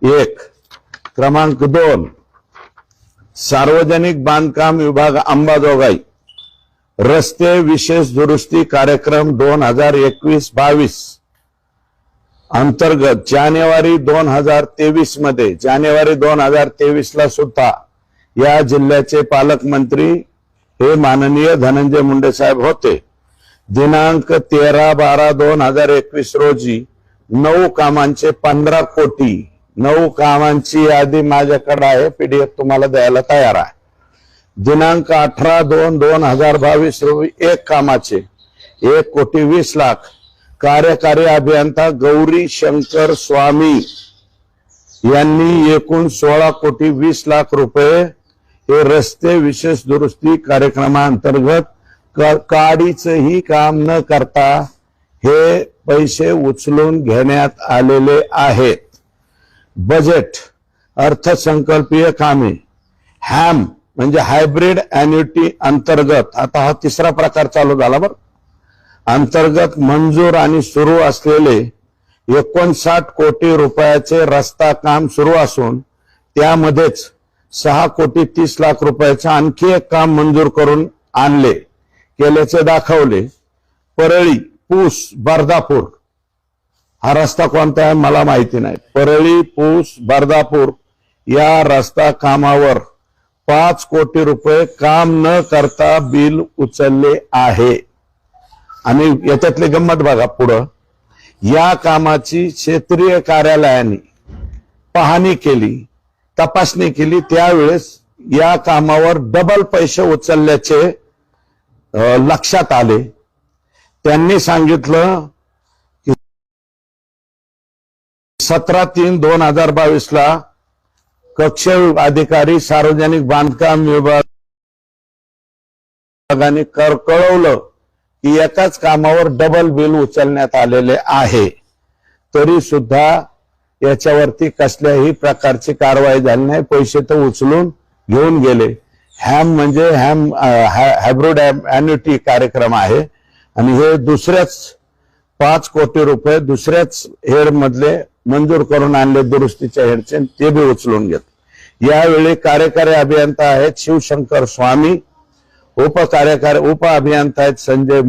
एक। क्रमांक 2 सार्वजनिक बांधकाम विभाग अंबाजोगाई रस्ते विशेष दुरुस्ती कार्यक्रम 2021-22 अंतर्गत जानेवारी 2023 मध्ये जानेवारी 2023 ला सुद्धा या जिल्ह्याचे पालकमंत्री हे माननीय धनंजय मुंडे साहेब होते। दिनांक 13/12/2021 रोजी 9 कामांचे 15 कोटी 9 कामांची यादी माझ्याकडे आहे, पीडीएफ तुम्हाला द्यायला तयार आहे। दिनांक 18/2/2022 रोजी 1 कामाचे 1,20,00,000 कार्यकारी अभियंता गौरी शंकर स्वामी यांनी एकूण 16,20,00,000 रुपये हे रस्ते विशेष दुरुस्ती कार्यक्रमांतर्गत काडीचंही काम न करता हे पैसे उचलून घेण्यात आलेले आहेत। बजेट अर्थसंकल्पीय कामे हॅम म्हणजे हायब्रिड ॲन्युटी अंतर्गत आता हा तिसरा प्रकार चालू झाला बरं अंतर्गत मंजूर आणि सुरू असलेले 59 कोटी रुपयाचे रस्ता काम सुरू असून त्यामध्येच 6,30,00,000 रुपयाचे आणखी एक काम मंजूर करून केल्याचे दाखवले। परळी पूस बर्दापूर हा रस्ता कोणता आहे मला माहिती नाही। परळी पूस बर्दापूर या रस्ता कामावर 5 कोटी रुपये काम न करता बिल उचलले आहे। आणि याच्यातली गंमत बघा पुढं या कामाची क्षेत्रीय कार्यालयाने पाहणी केली तपासणी केली त्यावेळेस या कामावर डबल पैसे उचलल्याचे लक्षात आले। त्यांनी सांगितलं की 17/3/2022 ला कक्ष अधिकारी सार्वजनिक बांधकाम विभागाने कळवलं की एकाच कामावर डबल बिल उचलण्यात आलेले आहे, तरी सुद्धा याच्यावरती कसल्याही प्रकारची कारवाई झाली नाही, पैसे तर उचलून घेऊन गेले। हॅम म्हणजे हायब्रिड ॲन्युटी कार्यक्रम आहे आणि हे दुसऱ्याच 5 कोटी रुपये दुसऱ्याच हेड मधले मंजूर करून आणले दुरुस्तीच्या हेडचे, ते बी उचलून घेतले। यावेळी कार्यकारी अभियंता आहेत शिवशंकर स्वामी, उप अभियंता आहेत संजय